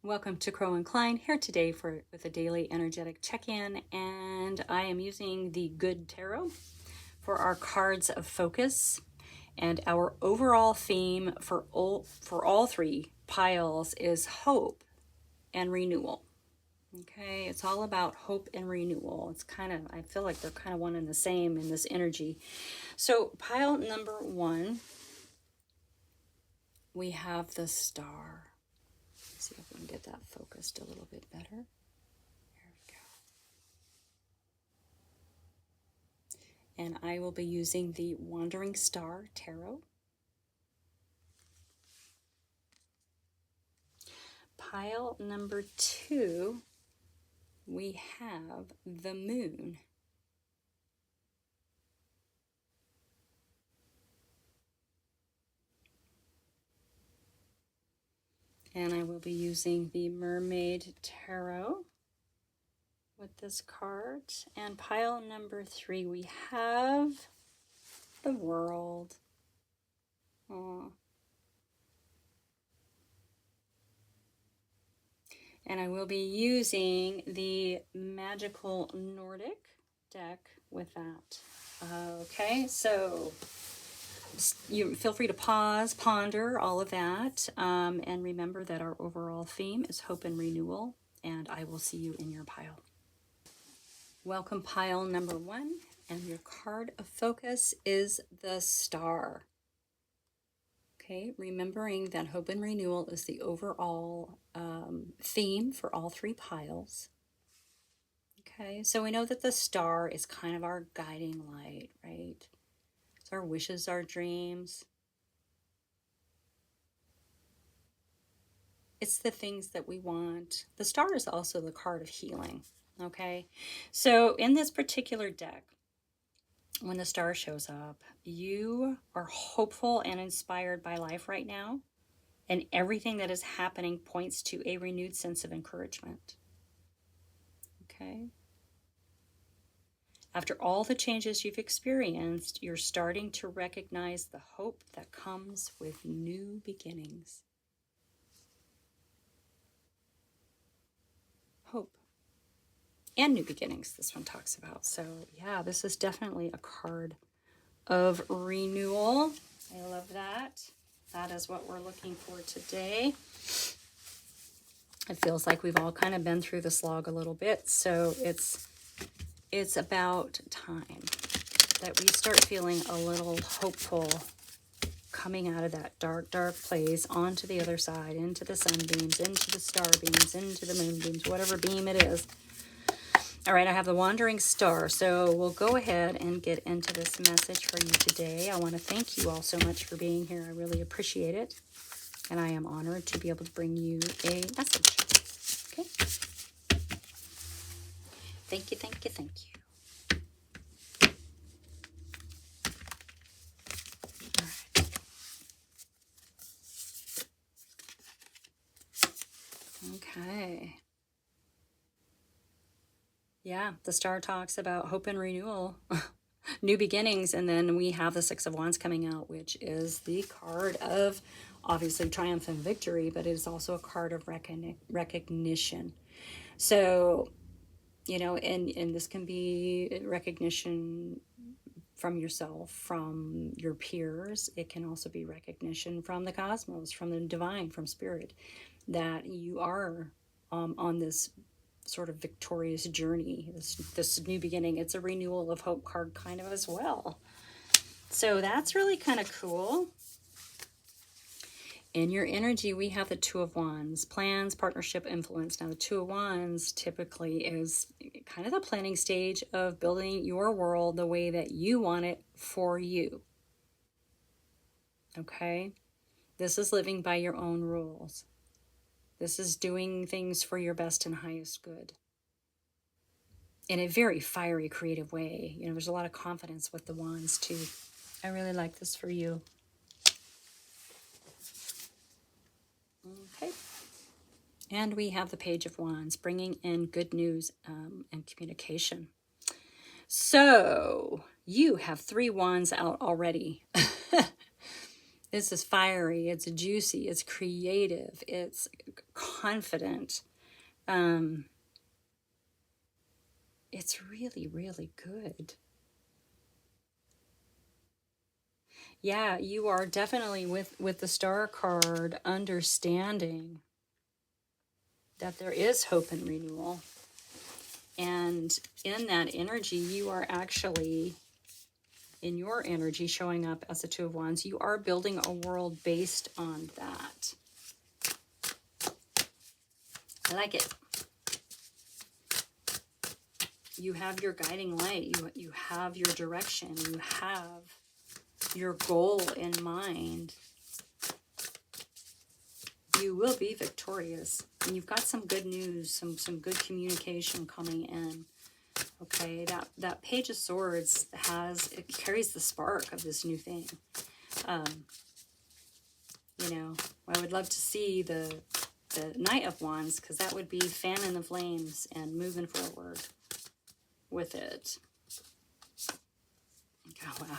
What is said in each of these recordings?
Welcome to Crow and Klein here today with a daily energetic check-in, and I am using the Good Tarot for our cards of focus, and our overall theme for all three piles is hope and renewal. Okay, it's all about hope and renewal. It's I feel like they're kind of one and the same in this energy. So pile number 1, we have the Star. See if we can get that focused a little bit better. There we go. And I will be using the Wandering Star Tarot. Pile number 2, we have the Moon. And I will be using the Mermaid Tarot with this card. And pile number 3, we have the World. Aww. And I will be using the Magical Nordic deck with that. Okay, so you feel free to pause, ponder all of that, and remember that our overall theme is hope and renewal, and I will see you in your pile. Welcome pile number 1, and your card of focus is the Star. Okay, remembering that hope and renewal is the overall theme for all three piles. Okay, so we know that the Star is kind of our guiding light, right? It's our wishes, our dreams. It's the things that we want. The Star is also the card of healing, okay? So in this particular deck, when the Star shows up, you are hopeful and inspired by life right now, and everything that is happening points to a renewed sense of encouragement. Okay? After all the changes you've experienced, you're starting to recognize the hope that comes with new beginnings. Hope and new beginnings, this one talks about. So yeah, this is definitely a card of renewal. I love that. That is what we're looking for today. It feels like we've all kind of been through the slog a little bit, so it's about time that we start feeling a little hopeful, coming out of that dark, dark place onto the other side, into the sunbeams, into the star beams, into the moonbeams, whatever beam it is. All right, I have the Wandering Star, so we'll go ahead and get into this message for you today. I want to thank you all so much for being here. I really appreciate it, and I am honored to be able to bring you a message. Okay? Thank you, thank you, thank you. All right. Okay. Yeah, the Star talks about hope and renewal, new beginnings, and then we have the Six of Wands coming out, which is the card of, obviously, triumph and victory, but it is also a card of recognition. So, you know, and this can be recognition from yourself, from your peers. It can also be recognition from the cosmos, from the divine, from spirit, that you are on this sort of victorious journey, this new beginning. It's a renewal of hope card kind of as well. So that's really kind of cool. In your energy, we have the Two of Wands, plans, partnership, influence. Now, the Two of Wands typically is kind of the planning stage of building your world the way that you want it for you. Okay? This is living by your own rules. This is doing things for your best and highest good in a very fiery, creative way. You know, there's a lot of confidence with the wands too. I really like this for you. Okay. And we have the Page of Wands, bringing in good news and communication. So you have 3 wands out already. This is fiery, it's juicy, it's creative, it's confident. It's really, really good. Yeah, you are definitely with the star card understanding that there is hope and renewal. And in that energy, you are actually, in your energy showing up as a Two of Wands, you are building a world based on that. I like it. You have your guiding light. You have your direction. You have your goal in mind. You will be victorious. And you've got some good news, some good communication coming in. Okay, that Page of Swords it carries the spark of this new thing. You know, I would love to see the Knight of Wands, because that would be fanning the flames and moving forward with it. Oh, wow.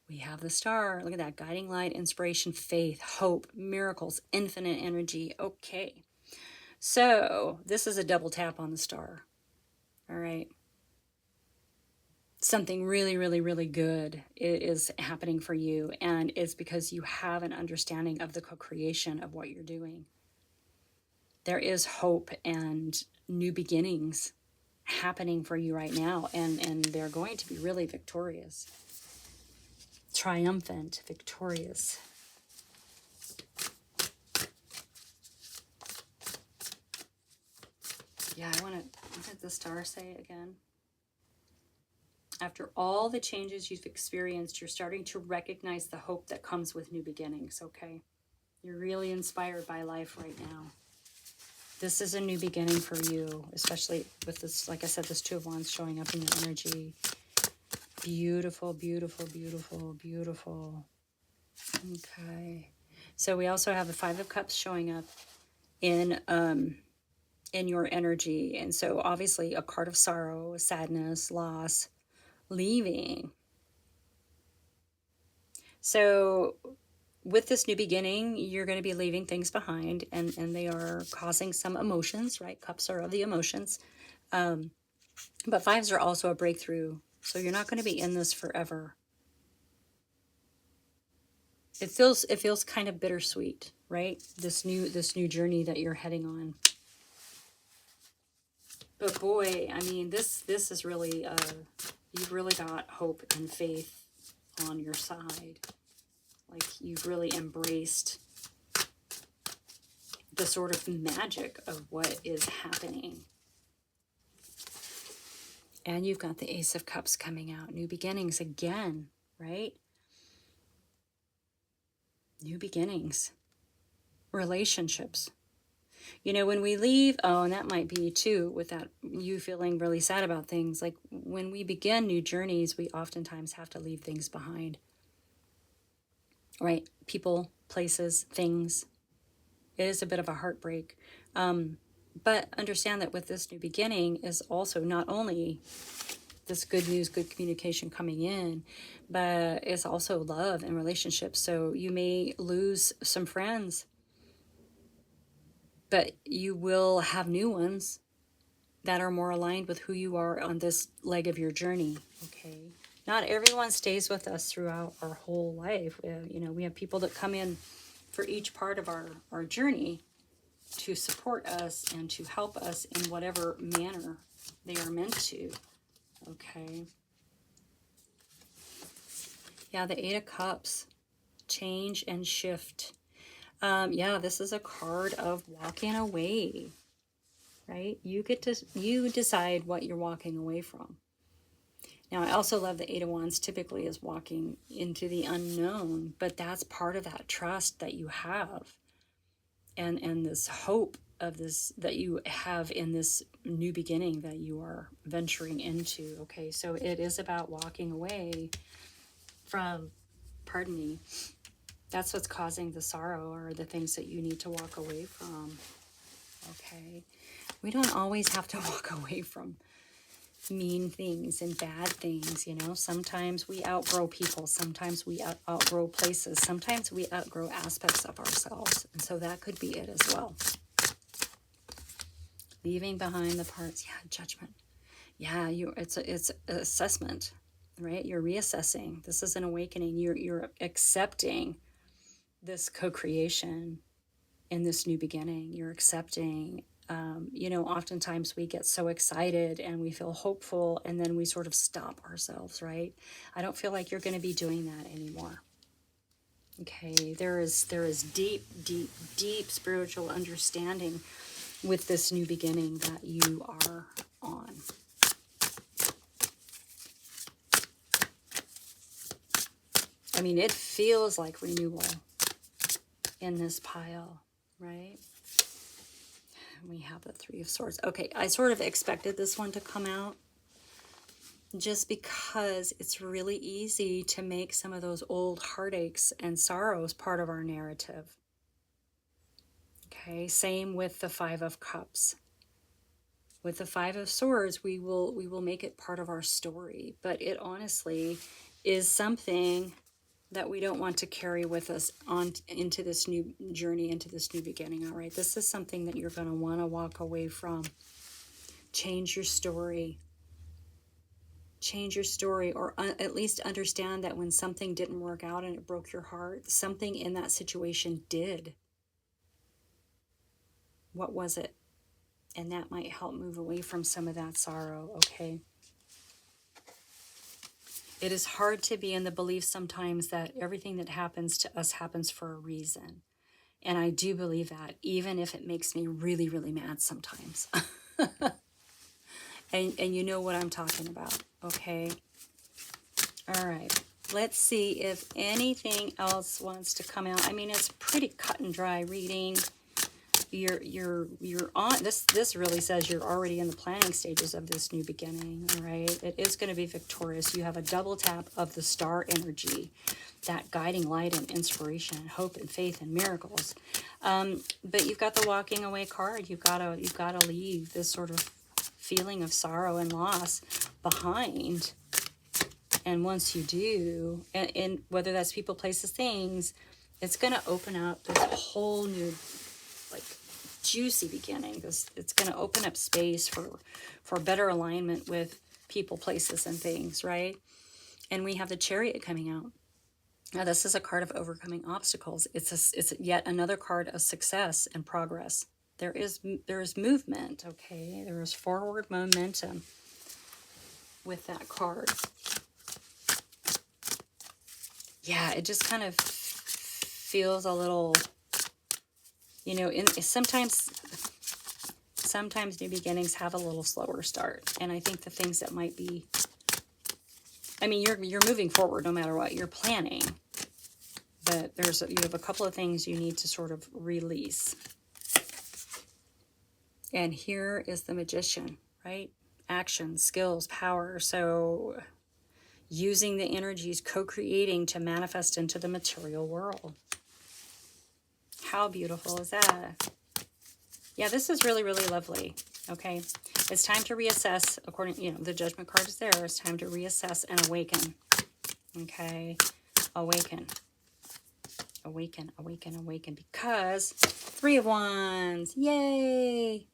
We have the Star. Look at that. Guiding light, inspiration, faith, hope, miracles, infinite energy. Okay. So this is a double tap on the Star. All right. Something really, really, really good is happening for you. And it's because you have an understanding of the co-creation of what you're doing. There is hope and new beginnings happening for you right now. And they're going to be really victorious. Triumphant, victorious. Yeah, what did the Star say again? After all the changes you've experienced, you're starting to recognize the hope that comes with new beginnings, okay? You're really inspired by life right now. This is a new beginning for you, especially with this, like I said, this Two of Wands showing up in your energy. Beautiful, beautiful, beautiful, beautiful. Okay. So we also have the Five of Cups showing up in your energy. And so obviously a card of sorrow, sadness, loss, leaving. So with this new beginning, you're going to be leaving things behind, and they are causing some emotions, right? Cups are of the emotions. But fives are also a breakthrough. So you're not going to be in this forever. It feels kind of bittersweet, right? This new journey that you're heading on. But boy, I mean, this is really, you've really got hope and faith on your side. Like, you've really embraced the sort of magic of what is happening. And you've got the Ace of Cups coming out. New beginnings again, right? New beginnings. Relationships. You know, when we leave, and that might be too, with that, you feeling really sad about things. Like, when we begin new journeys, we oftentimes have to leave things behind. Right? People, places, things. It is a bit of a heartbreak. But understand that with this new beginning is also not only this good news, good communication coming in, but it's also love and relationships. So you may lose some friends, but you will have new ones that are more aligned with who you are on this leg of your journey, okay? Not everyone stays with us throughout our whole life. You know, we have people that come in for each part of our journey to support us and to help us in whatever manner they are meant to, okay? Yeah, the Eight of Cups, change and shift. Yeah, this is a card of walking away, right? You decide what you're walking away from. Now, I also love the Eight of Wands typically is walking into the unknown, but that's part of that trust that you have and this hope of this that you have in this new beginning that you are venturing into, okay? So it is about walking away from, pardon me, that's what's causing the sorrow, or the things that you need to walk away from, okay? We don't always have to walk away from mean things and bad things, you know. Sometimes we outgrow people. Sometimes we outgrow places. Sometimes we outgrow aspects of ourselves. And so that could be it as well. Leaving behind the parts. Yeah, judgment. Yeah, it's an assessment, right? You're reassessing. This is an awakening. You're accepting this co-creation in this new beginning. You're accepting. You know, oftentimes we get so excited and we feel hopeful, and then we sort of stop ourselves, right? I don't feel like you're going to be doing that anymore. Okay, there is deep, deep, deep spiritual understanding with this new beginning that you are on. I mean, it feels like renewal in this pile, right? We have the Three of Swords. Okay, I sort of expected this one to come out just because it's really easy to make some of those old heartaches and sorrows part of our narrative. Okay, same with the Five of Cups. With the Five of Swords, we will make it part of our story, but it honestly is something that we don't want to carry with us on into this new journey, into this new beginning. All right, this is something that you're going to want to walk away from. Change your story. Change your story, or at least understand that when something didn't work out and it broke your heart, something in that situation did. What was it? And that might help move away from some of that sorrow, okay? It is hard to be in the belief sometimes that everything that happens to us happens for a reason. And I do believe that, even if it makes me really, really mad sometimes. and you know what I'm talking about, okay? All right. Let's see if anything else wants to come out. I mean, it's pretty cut and dry reading. You're on this really says you're already in the planning stages of this new beginning. All right, it is going to be victorious. You have a double tap of the star energy, that guiding light and inspiration and hope and faith and miracles. But you've got the walking away card. You've got to leave this sort of feeling of sorrow and loss behind. And once you do, and whether that's people, places, things, it's going to open up this whole new, like, juicy beginning. It's going to open up space for better alignment with people, places, and things, right? And we have the Chariot coming out. Now, this is a card of overcoming obstacles. It's yet another card of success and progress. There is movement, okay? There is forward momentum with that card. Yeah, it just kind of feels a little, you know, sometimes new beginnings have a little slower start. And I think the things that might be, I mean, you're moving forward no matter what. You're planning. But you have a couple of things you need to sort of release. And here is the Magician, right? Action, skills, power. So using the energies, co-creating to manifest into the material world. How beautiful is that? Yeah, this is really, really lovely. Okay, it's time to reassess. According, you know, the Judgment card is there. It's time to reassess and awaken. Okay, awaken. Awaken, awaken, awaken. Because Three of Wands, yay!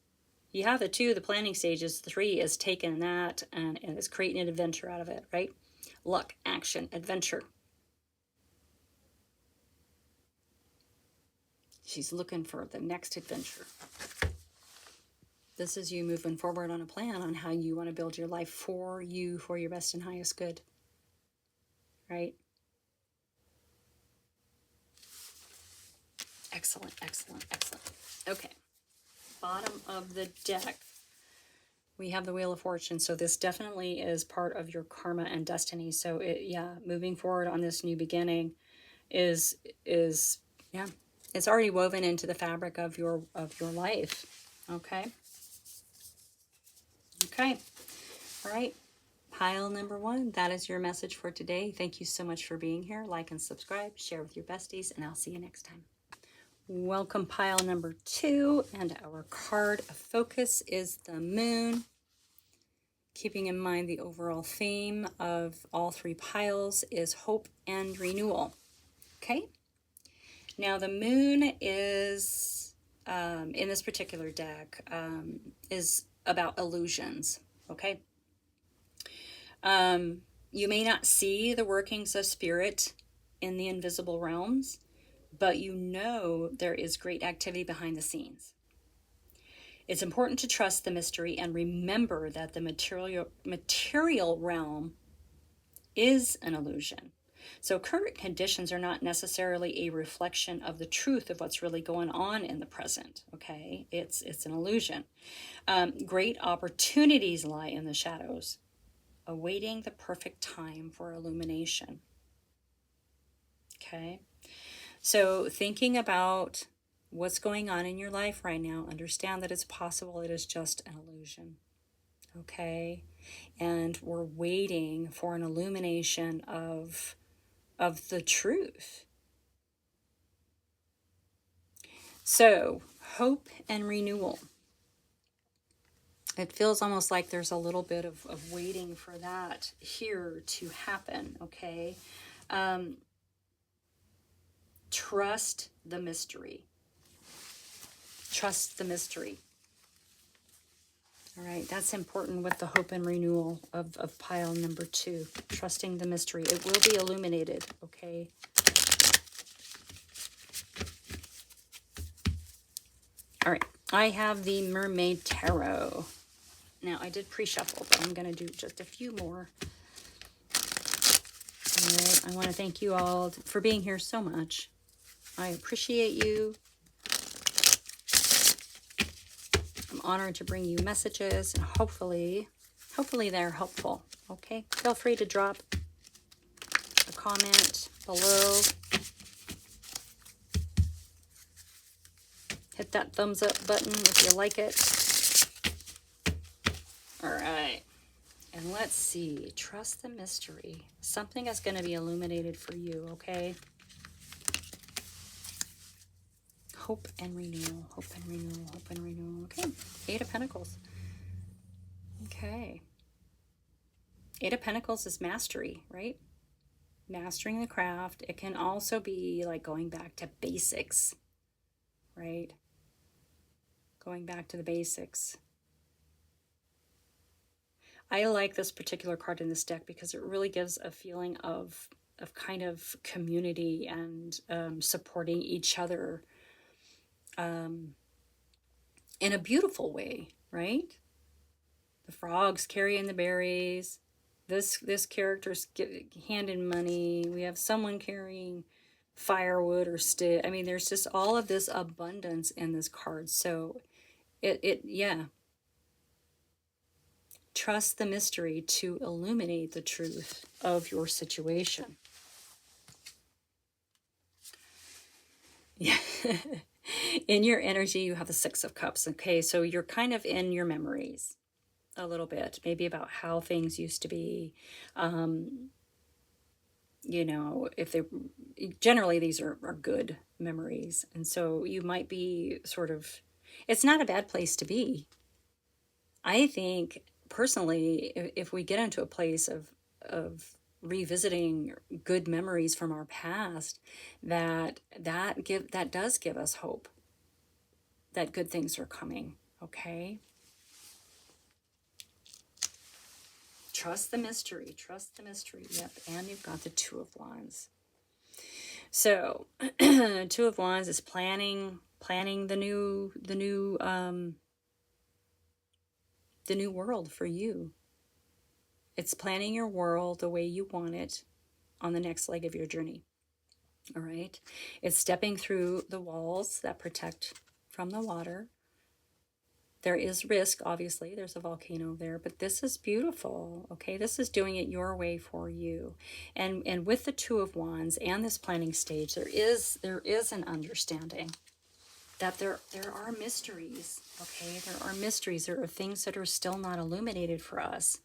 You have the two, the planning stages. Three is taking that and is creating an adventure out of it, right? Luck, action, adventure. She's looking for the next adventure. This is you moving forward on a plan on how you want to build your life for you, for your best and highest good. Right? Excellent, excellent, excellent. Okay. Bottom of the deck. We have the Wheel of Fortune. So this definitely is part of your karma and destiny. So moving forward on this new beginning is it's already woven into the fabric of your life. Okay. Okay. All right. Pile number 1. That is your message for today. Thank you so much for being here. Like and subscribe. Share with your besties. And I'll see you next time. Welcome, pile number 2. And our card of focus is the Moon. keeping in mind the overall theme of all three piles is hope and renewal. Okay? Now the moon is, in this particular deck, is about illusions. Okay? You may not see the workings of spirit in the invisible realms, but you know there is great activity behind the scenes. It's important to trust the mystery and remember that the material realm is an illusion. So current conditions are not necessarily a reflection of the truth of what's really going on in the present. Okay, it's an illusion. Great opportunities lie in the shadows, awaiting the perfect time for illumination. Okay, so thinking about what's going on in your life right now, understand that it's possible it is just an illusion. Okay, and we're waiting for an illumination of the truth. So hope and renewal. It feels almost like there's a little bit of waiting for that here to happen. Okay, trust the mystery. Trust the mystery. All right, that's important with the hope and renewal of pile number 2. Trusting the mystery. It will be illuminated, okay? All right, I have the Mermaid Tarot. Now, I did pre-shuffle, but I'm going to do just a few more. All right, I want to thank you all for being here so much. I appreciate you. I'm honored to bring you messages, and hopefully they're helpful. Okay, feel free to drop a comment below. Hit that thumbs up button if you like it. All right, and let's see. Trust the mystery. Something is going to be illuminated for you. Okay. Hope and renewal, hope and renewal, hope and renewal. Okay, 8 of Pentacles. Okay. 8 of Pentacles is mastery, right? Mastering the craft. It can also be like going back to basics, right? Going back to the basics. I like this particular card in this deck because it really gives a feeling of kind of community and supporting each other in a beautiful way, right? The frogs carrying the berries. This character's handing money. We have someone carrying firewood or stick. I mean, there's just all of this abundance in this card. So yeah. Trust the mystery to illuminate the truth of your situation. Yeah. In your energy, you have the 6 of Cups. Okay, so you're kind of in your memories a little bit, maybe about how things used to be. You know, if they generally these are good memories, and so you might be sort of, it's not a bad place to be. I think personally, if we get into a place of revisiting good memories from our past, that does give us hope that good things are coming. Okay, trust the mystery. Trust the mystery. Yep, and you've got the 2 of Wands. So 2 of Wands is planning the new world for you. It's planning your world the way you want it on the next leg of your journey. All right. It's stepping through the walls that protect from the water. There is risk, obviously. There's a volcano there, but this is beautiful. Okay, this is doing it your way for you. And with the 2 of Wands and this planning stage, there is an understanding that there are mysteries. Okay, there are mysteries. There are things that are still not illuminated for us.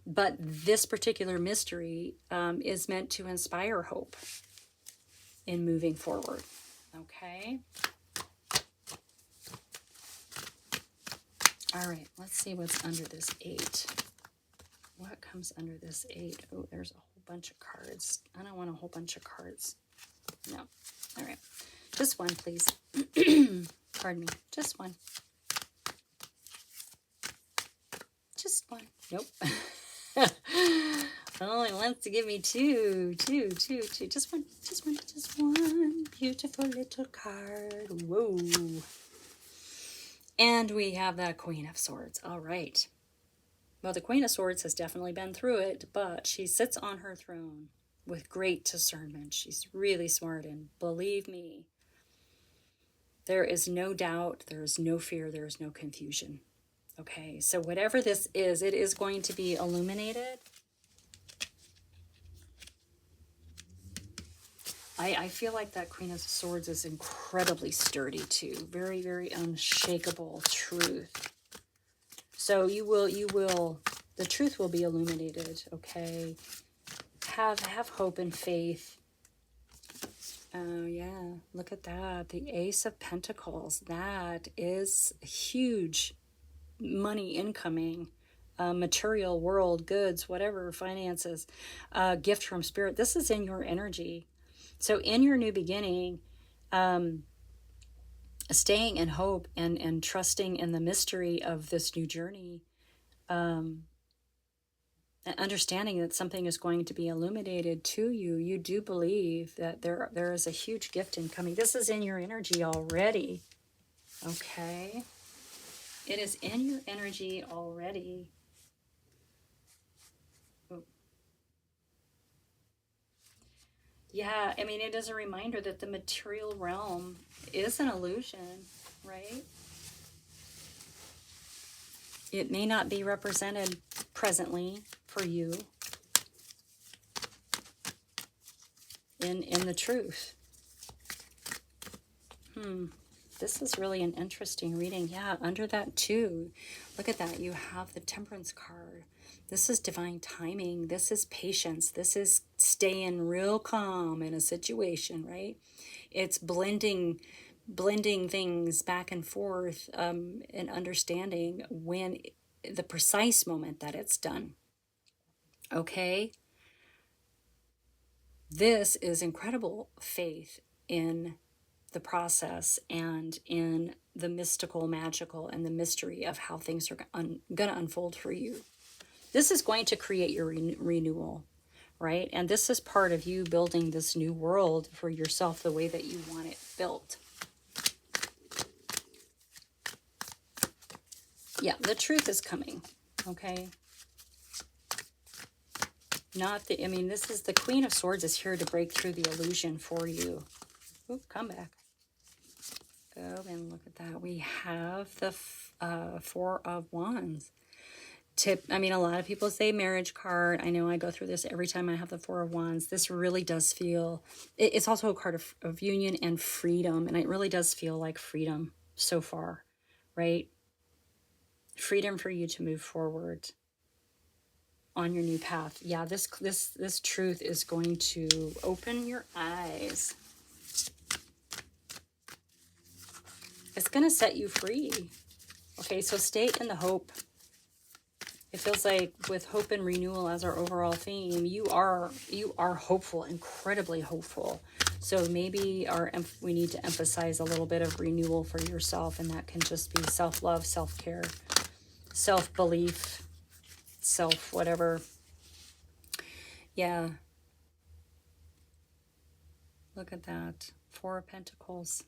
But this particular mystery is meant to inspire hope in moving forward. Okay. All right, let's see what's under this 8. What comes under this 8? Oh, there's a whole bunch of cards. I don't want a whole bunch of cards. No. All right. Just one, please. Pardon me. Just one. Just one. Nope. Only wants to give me two. Just one. Just one. Beautiful little card. Whoa. And we have the Queen of Swords. All right. Well, the Queen of Swords has definitely been through it, but she sits on her throne with great discernment. She's really smart, and believe me, there is no doubt, there is no fear, there is no confusion. Okay, so whatever this is, it is going to be illuminated. I feel like that Queen of Swords is incredibly sturdy too. Very, very unshakable truth. So you will, the truth will be illuminated, okay? Have hope and faith. Oh yeah, look at that. The Ace of Pentacles. That is huge money incoming. Material world, goods, whatever, finances, gift from spirit. This is in your energy. So in your new beginning, staying in hope and trusting in the mystery of this new journey, and understanding that something is going to be illuminated to you, you do believe that there is a huge gift incoming. This is in your energy already. Okay. It is in your energy already. Oh. Yeah, I mean, it is a reminder that the material realm is an illusion, right? It may not be represented presently for you in the truth. This is really an interesting reading. Yeah, under that too. Look at that. You have the Temperance card. This is divine timing. This is patience. This is staying real calm in a situation, right? It's blending things back and forth, and understanding when the precise moment that it's done. Okay? This is incredible faith in the process and in the mystical, magical, and the mystery of how things are going to unfold for you. This is going to create your renewal, right? And this is part of you building this new world for yourself the way that you want it built. Yeah, the truth is coming, okay? This is the Queen of Swords is here to break through the illusion for you. Oop, come back. Go and look at that. We have the Four of Wands. A lot of people say marriage card. I know I go through this every time I have the Four of Wands. This really does feel, it's also a card of union and freedom. And it really does feel like freedom so far, right? Freedom for you to move forward on your new path. Yeah, this truth is going to open your eyes. It's going to set you free. Okay, so stay in the hope. It feels like with hope and renewal as our overall theme, you are hopeful, incredibly hopeful. So maybe we need to emphasize a little bit of renewal for yourself, and that can just be self-love, self-care, self-belief, whatever. Yeah. Look at that. Four of Pentacles.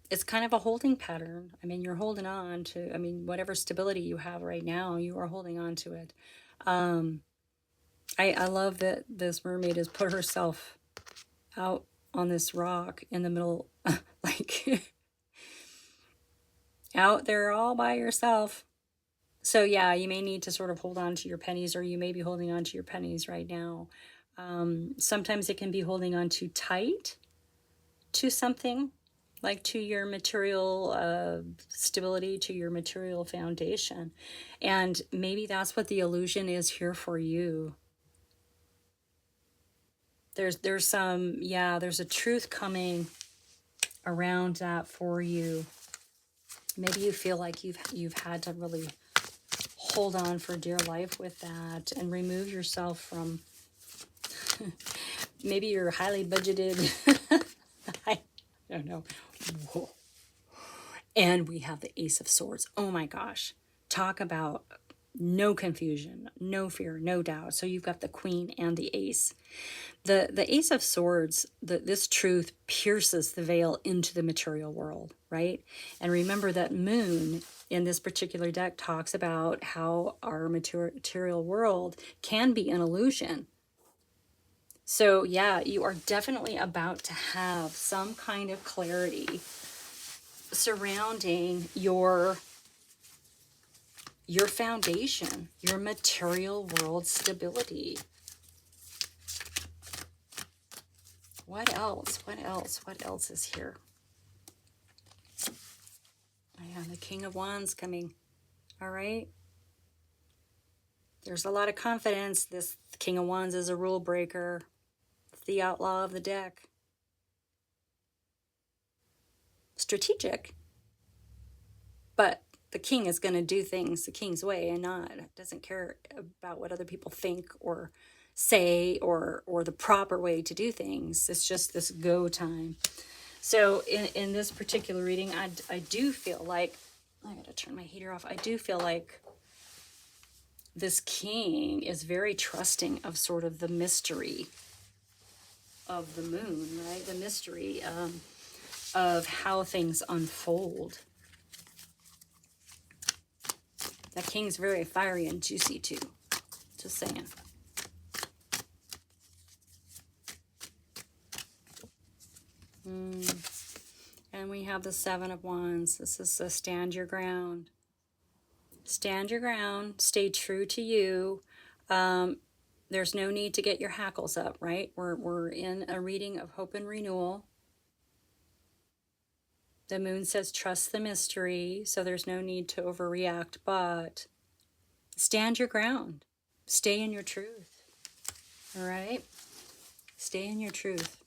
It's kind of a holding pattern. You're holding on to, whatever stability you have right now, you are holding on to it. I love that this mermaid has put herself out on this rock in the middle, like out there all by yourself. So yeah, you may need to sort of hold on to your pennies, or you may be holding on to your pennies right now. Sometimes it can be holding on too tight to something, like to your material stability, to your material foundation. And maybe that's what the illusion is here for you. There's a truth coming around that for you. Maybe you feel like you've had to really hold on for dear life with that and remove yourself from maybe your highly budgeted, I don't know. Whoa. And we have the Ace of Swords. Oh my gosh. Talk about no confusion, no fear, no doubt. So you've got the Queen and the Ace. The Ace of Swords, this truth pierces the veil into the material world, right? And remember that Moon in this particular deck talks about how our material world can be an illusion. So yeah, you are definitely about to have some kind of clarity surrounding your foundation, your material world stability. What else? What else? What else is here? I have the King of Wands coming. All right. There's a lot of confidence. This King of Wands is a rule breaker. It's the outlaw of the deck. Strategic. But the king is going to do things the king's way and doesn't care about what other people think or say or the proper way to do things. It's just this go time. So in this particular reading, I do feel like, I gotta turn my heater off. I do feel like this king is very trusting of sort of the mystery of the moon, right? The mystery of how things unfold. That king's very fiery and juicy too. Just saying. And we have the Seven of Wands. This is a stand your ground. Stand your ground. Stay true to you. There's no need to get your hackles up, right? We're in a reading of hope and renewal. The moon says trust the mystery, so there's no need to overreact, but stand your ground. Stay in your truth. All right? Stay in your truth.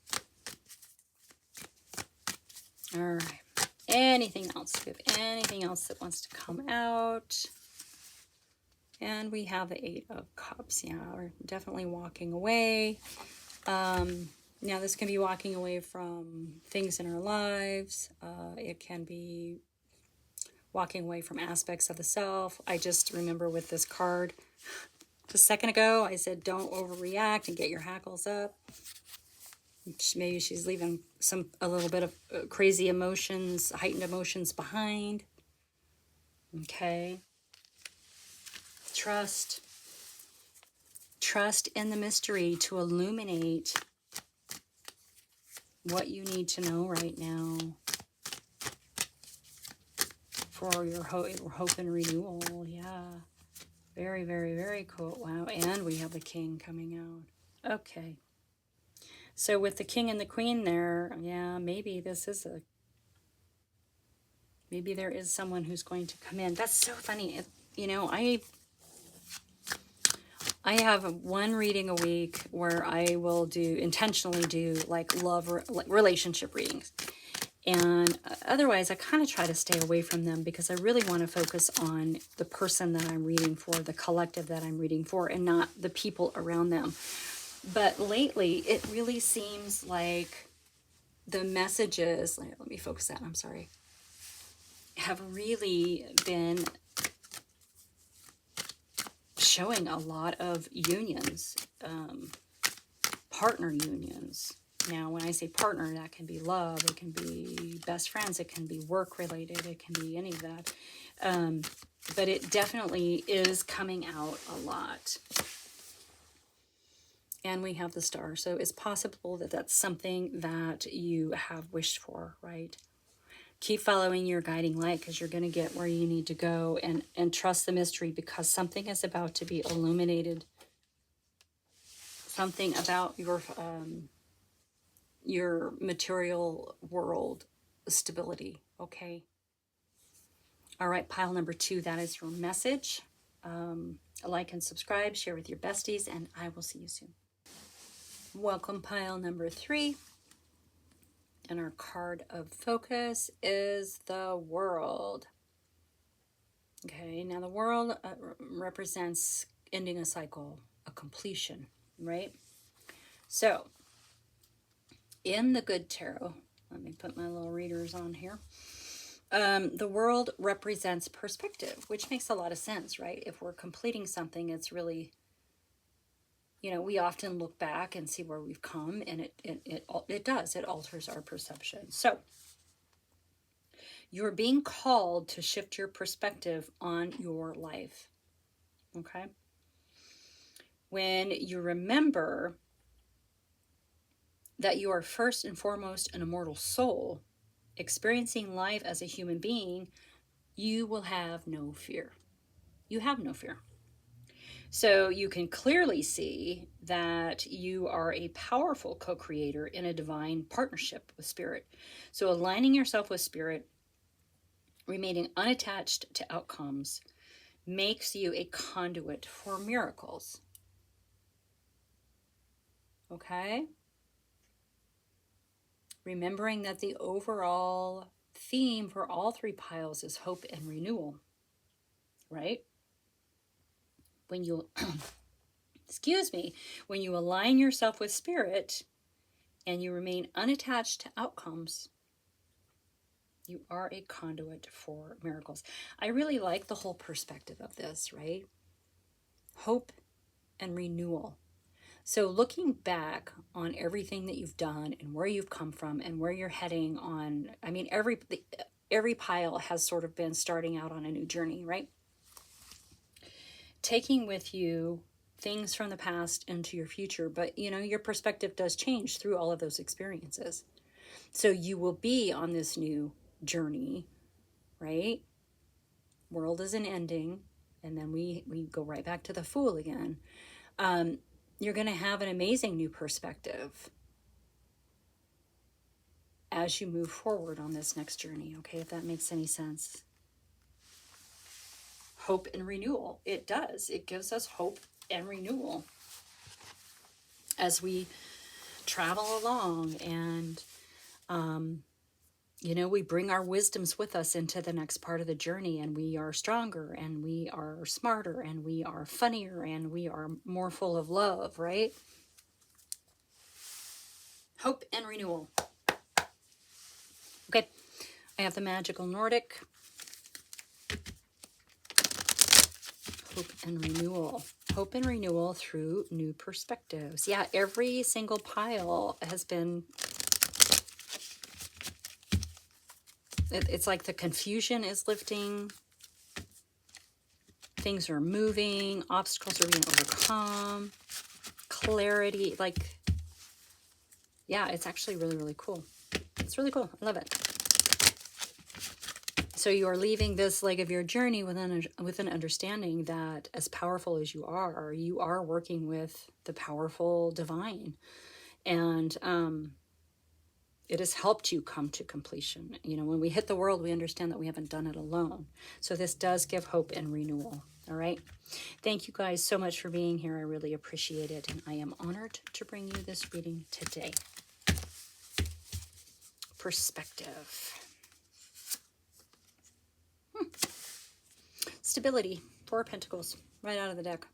All right. Anything else? Do we have anything else that wants to come out? And we have the Eight of Cups. Yeah, we're definitely walking away. Now, this can be walking away from things in our lives. It can be walking away from aspects of the self. I just remember with this card, just a second ago, I said don't overreact and get your hackles up. Maybe she's leaving a little bit of crazy emotions, heightened emotions behind. Okay. Trust in the mystery to illuminate what you need to know right now for your hope and renewal. Yeah. Very, very, very cool. Wow. And we have the King coming out. Okay. So with the King and the Queen there, yeah, maybe maybe there is someone who's going to come in. That's so funny. You know, I have one reading a week where I will intentionally do like relationship readings. And otherwise, I kind of try to stay away from them because I really want to focus on the person that I'm reading for, the collective that I'm reading for, and not the people around them. But lately, it really seems like the messages, let me focus that, I'm sorry, have really been showing a lot of unions, partner unions. Now, when I say partner, that can be love, it can be best friends, it can be work related, it can be any of that. But it definitely is coming out a lot. And we have the Star. So it's possible that that's something that you have wished for, right? Keep following your guiding light because you're going to get where you need to go, and trust the mystery because something is about to be illuminated. Something about your material world stability, okay? All right, pile number 2, that is your message. Like and subscribe, share with your besties, and I will see you soon. Welcome, pile number 3. And our card of focus is the World. Okay, now the world represents ending a cycle, a completion, right? So, in the good tarot, let me put my little readers on here. The world represents perspective, which makes a lot of sense, right? If we're completing something, it's really, we often look back and see where we've come, and it alters our perception. So, you're being called to shift your perspective on your life, okay? When you remember that you are first and foremost an immortal soul, experiencing life as a human being, you will have no fear. You have no fear. So you can clearly see that you are a powerful co-creator in a divine partnership with spirit. So aligning yourself with spirit, remaining unattached to outcomes, makes you a conduit for miracles. Okay? Remembering that the overall theme for all three piles is hope and renewal, right? When you, excuse me, when you align yourself with spirit and you remain unattached to outcomes, you are a conduit for miracles. I really like the whole perspective of this, right? Hope and renewal. So looking back on everything that you've done and where you've come from and where you're heading on, I mean, every pile has sort of been starting out on a new journey, right? Taking with you things from the past into your future, but your perspective does change through all of those experiences. So you will be on this new journey, right? World isn't ending, and then we go right back to the Fool again. You're going to have an amazing new perspective as you move forward on this next journey, okay, if that makes any sense. Hope and renewal. It does. It gives us hope and renewal as we travel along, and we bring our wisdoms with us into the next part of the journey, and we are stronger, and we are smarter, and we are funnier, and we are more full of love, right? Hope and renewal. Okay, I have the Magical Nordic. Hope and renewal. Hope and renewal through new perspectives. Yeah, every single pile has been... It's like the confusion is lifting. Things are moving. Obstacles are being overcome. Clarity. Yeah, it's actually really, really cool. It's really cool. I love it. So you are leaving this leg of your journey with an understanding that as powerful as you are working with the powerful divine. And it has helped you come to completion. When we hit the world, we understand that we haven't done it alone. So this does give hope and renewal. All right. Thank you guys so much for being here. I really appreciate it. And I am honored to bring you this reading today. Perspective. Stability. Four of Pentacles. Right out of the deck.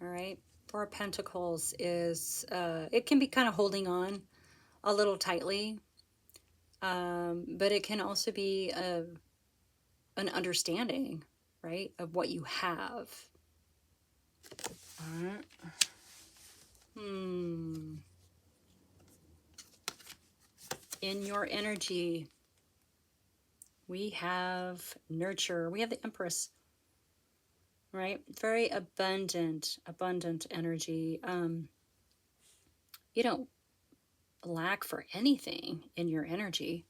All right. Four of Pentacles is, it can be kind of holding on a little tightly. But it can also be an understanding, right, of what you have. All right. In your energy, we have nurture. We have the Empress, right? Very abundant energy. You don't lack for anything in your energy.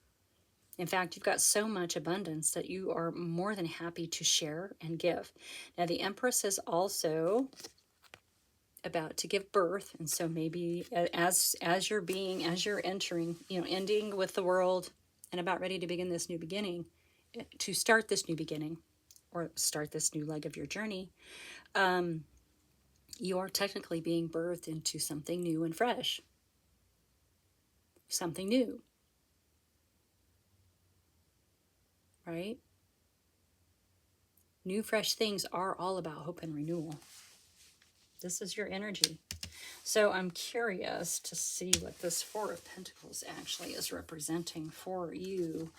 In fact, you've got so much abundance that you are more than happy to share and give. Now, the Empress is also about to give birth, and so maybe as you're entering, ending with the world and about ready to begin this new beginning, to start this new beginning or start this new leg of your journey, you are technically being birthed into something new and fresh. Something new. Right? New, fresh things are all about hope and renewal. This is your energy. So I'm curious to see what this Four of Pentacles actually is representing for you.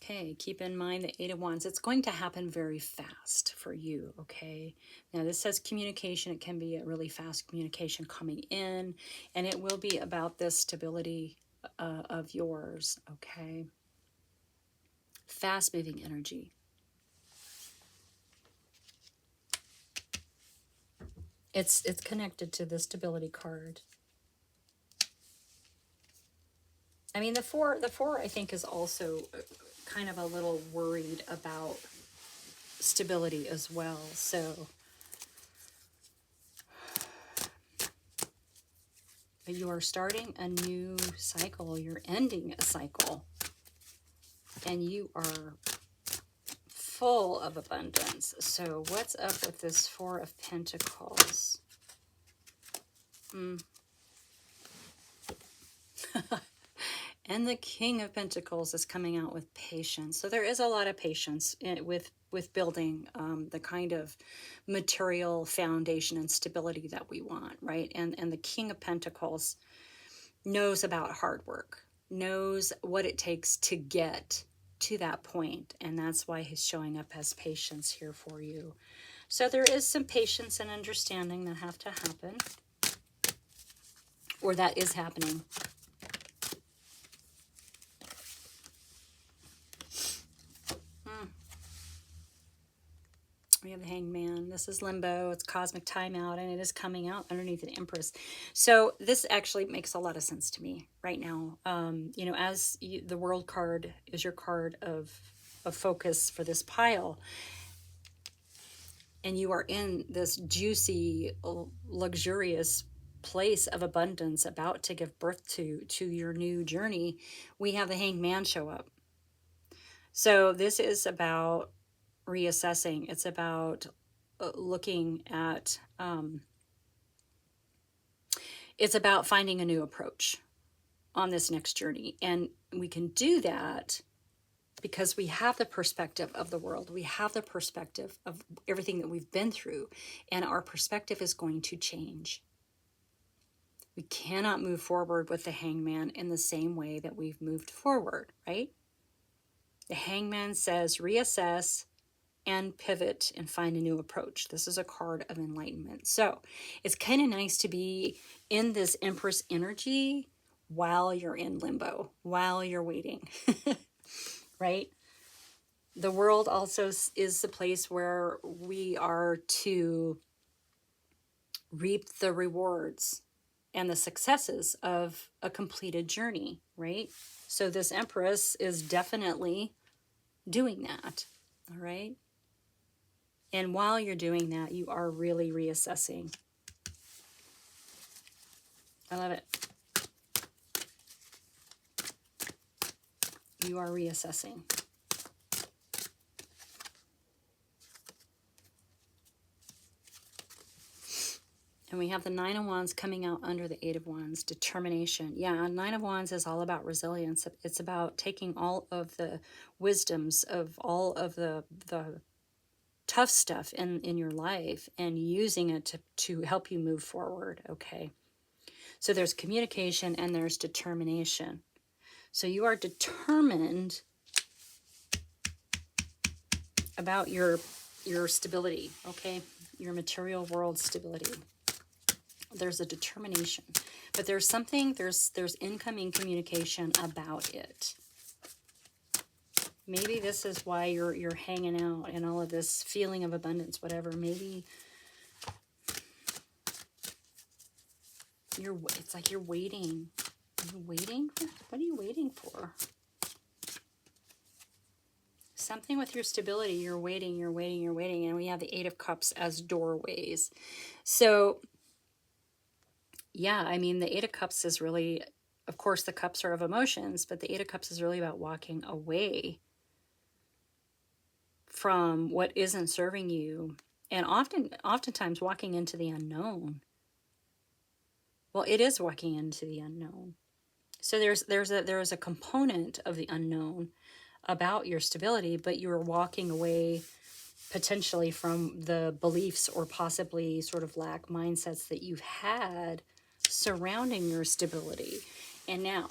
Okay, keep in mind the Eight of Wands. It's going to happen very fast for you, okay? Now, this says communication. It can be a really fast communication coming in, and it will be about this stability of yours, okay? Fast-moving energy. It's connected to the stability card. I mean, the four, I think, is also kind of a little worried about stability as well. So, but you are starting a new cycle. You're ending a cycle. And you are full of abundance. So what's up with this Four of Pentacles? And the King of Pentacles is coming out with patience. So there is a lot of patience with building the kind of material foundation and stability that we want, right? And the King of Pentacles knows about hard work, knows what it takes to get to that point, and that's why he's showing up as patience here for you. So there is some patience and understanding that have to happen, or that is happening. We have the Hangman. This is limbo. It's cosmic timeout, and it is coming out underneath an Empress. So this actually makes a lot of sense to me right now. You know, as the World card is your card of focus for this pile, and you are in this juicy, luxurious place of abundance about to give birth to your new journey, we have the Hangman show up. So this is about reassessing. It's about looking at, it's about finding a new approach on this next journey. And we can do that because we have the perspective of the world. We have the perspective of everything that we've been through, and our perspective is going to change. We cannot move forward with the Hangman in the same way that we've moved forward, right? The Hangman says reassess and pivot and find a new approach. This is a card of enlightenment. So it's kind of nice to be in this Empress energy while you're in limbo, while you're waiting, right? The World also is the place where we are to reap the rewards and the successes of a completed journey, right? So this Empress is definitely doing that, all right? And while you're doing that, you are really reassessing. I love it. You are reassessing. And we have the Nine of Wands coming out under the Eight of Wands, determination. Yeah, Nine of Wands is all about resilience. It's about taking all of the wisdoms of all of the tough stuff in your life and using it to help you move forward, okay? So there's communication and there's determination. So you are determined about your stability, okay? Your material world stability. There's a determination, but there's something, there's incoming communication about it. Maybe this is why you're hanging out and all of this feeling of abundance, whatever. Maybe it's like you're waiting. Are you waiting? What are you waiting for? Something with your stability. You're waiting, you're waiting, you're waiting. And we have the Eight of Cups as doorways. So yeah, I mean, the Eight of Cups is really, of course, the cups are of emotions, but the Eight of Cups is really about walking away from what isn't serving you, and oftentimes walking into the unknown. Well, it is walking into the unknown. So there is a component of the unknown about your stability, but you're walking away potentially from the beliefs or possibly sort of lack mindsets that you've had surrounding your stability. And now,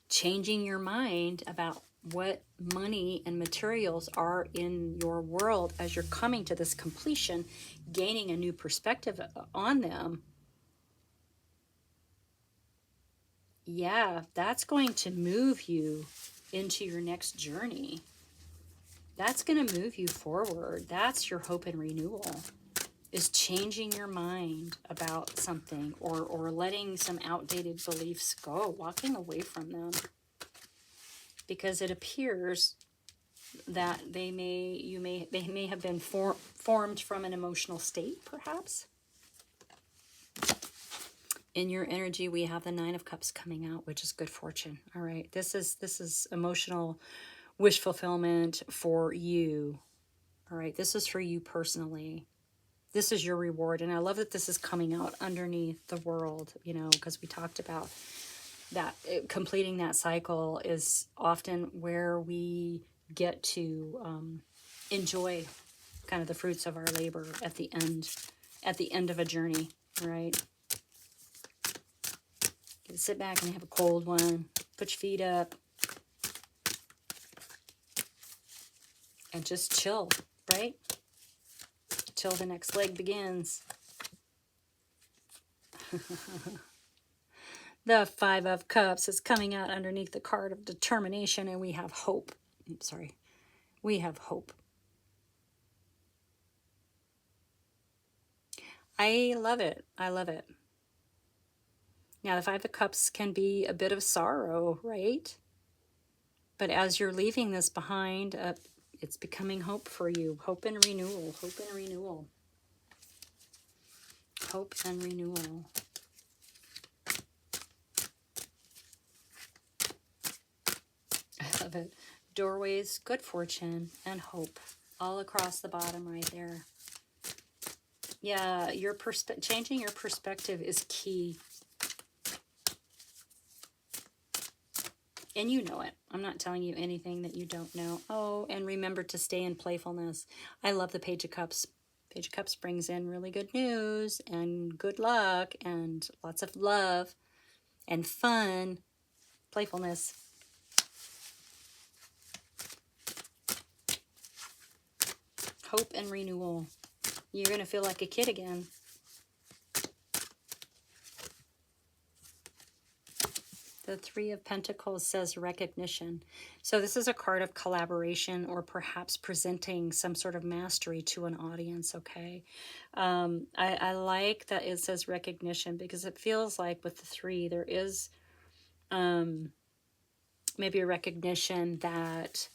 changing your mind about what money and materials are in your world as you're coming to this completion, gaining a new perspective on them. Yeah, that's going to move you into your next journey. That's going to move you forward. That's your hope and renewal, is changing your mind about something, or letting some outdated beliefs go, walking away from them. Because it appears that they may have been formed from an emotional state, perhaps. In your energy, we have the Nine of Cups coming out, which is good fortune. All right, this is emotional wish fulfillment for you. All right, this is for you personally. This is your reward. And I love that this is coming out underneath the world, you know, because we talked about that completing that cycle is often where we get to enjoy kind of the fruits of our labor at the end of a journey, right? Sit back and have a cold one, put your feet up, and just chill, right? Till the next leg begins. The Five of Cups is coming out underneath the card of determination, and we have hope. We have hope. I love it. I love it. Now, the Five of Cups can be a bit of sorrow, right? But as you're leaving this behind, it's becoming hope for you. Hope and renewal. Hope and renewal. Hope and renewal. I love it. Doorways, good fortune, and hope. All across the bottom right there. Yeah, changing your perspective is key. And you know it. I'm not telling you anything that you don't know. Oh, and remember to stay in playfulness. I love the Page of Cups. Page of Cups brings in really good news and good luck and lots of love and fun. Playfulness. Hope and renewal. You're going to feel like a kid again. The Three of Pentacles says recognition. So this is a card of collaboration, or perhaps presenting some sort of mastery to an audience, okay? I like that it says recognition, because it feels like with the three, there is maybe a recognition that,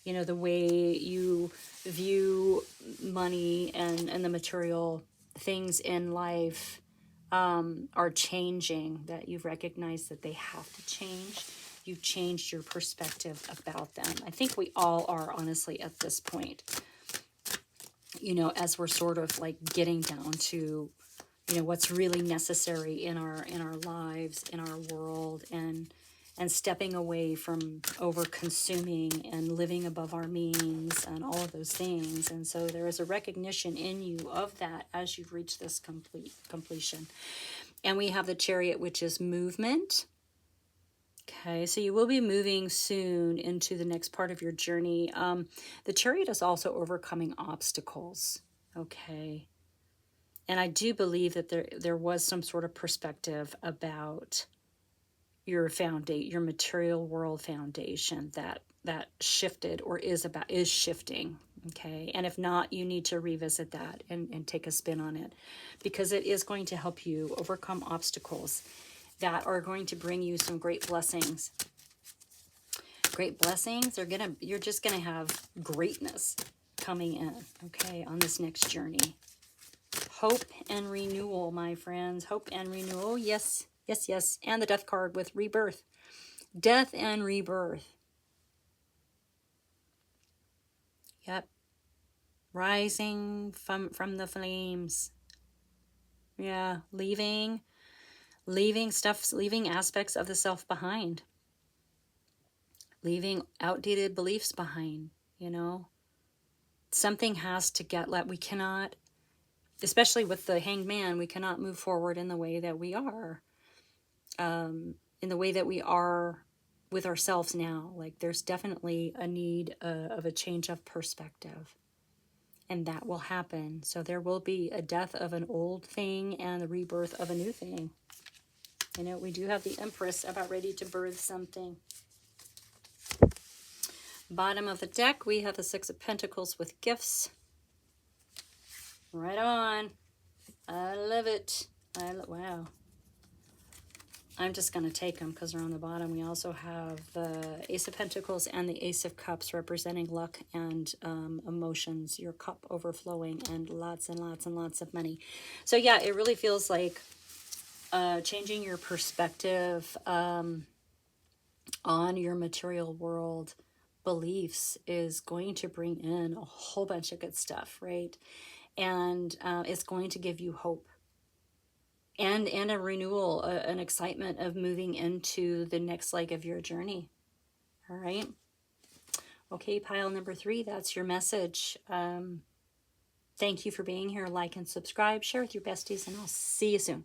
you know, the way you view money and the material things in life are changing, that you've recognized that they have to change. You've changed your perspective about them. I think we all are, honestly, at this point, you know, as we're sort of like getting down to, you know, what's really necessary in our lives, in our world, and stepping away from over consuming and living above our means and all of those things. And so there is a recognition in you of that as you've reached this completion. And we have the Chariot, which is movement. Okay, so you will be moving soon into the next part of your journey. The Chariot is also overcoming obstacles. Okay. And I do believe that there was some sort of perspective about your material world foundation that shifted, or is shifting. Okay, and if not, you need to revisit that and take a spin on it, because it is going to help you overcome obstacles that are going to bring you some great blessings. Great blessings. You're just gonna have greatness coming in, okay, on this next journey. Hope and renewal, my friends. Hope and renewal. Yes. Yes, yes. And the Death card with rebirth. Death and rebirth. Yep. Rising from the flames. Yeah. Leaving aspects of the self behind. leaving outdated beliefs behind, you know. Something has to get let. We cannot, especially with the Hanged Man, we cannot move forward in the way that we are, in the way that we are with ourselves now. Like, there's definitely a need of a change of perspective, and that will happen. So there will be a death of an old thing and the rebirth of a new thing. You know, we do have the Empress about ready to birth something. Bottom of the deck, we have the Six of Pentacles with gifts. Right on. I love it. Wow. I'm just going to take them because they're on the bottom. We also have the Ace of Pentacles and the Ace of Cups representing luck and emotions, your cup overflowing, and lots and lots and lots of money. So yeah, it really feels like changing your perspective on your material world beliefs is going to bring in a whole bunch of good stuff, right? And it's going to give you hope and a renewal, an excitement of moving into the next leg of your journey. All right. Okay, pile number 3, that's your message. Thank you for being here. Like and subscribe, share with your besties, and I'll see you soon.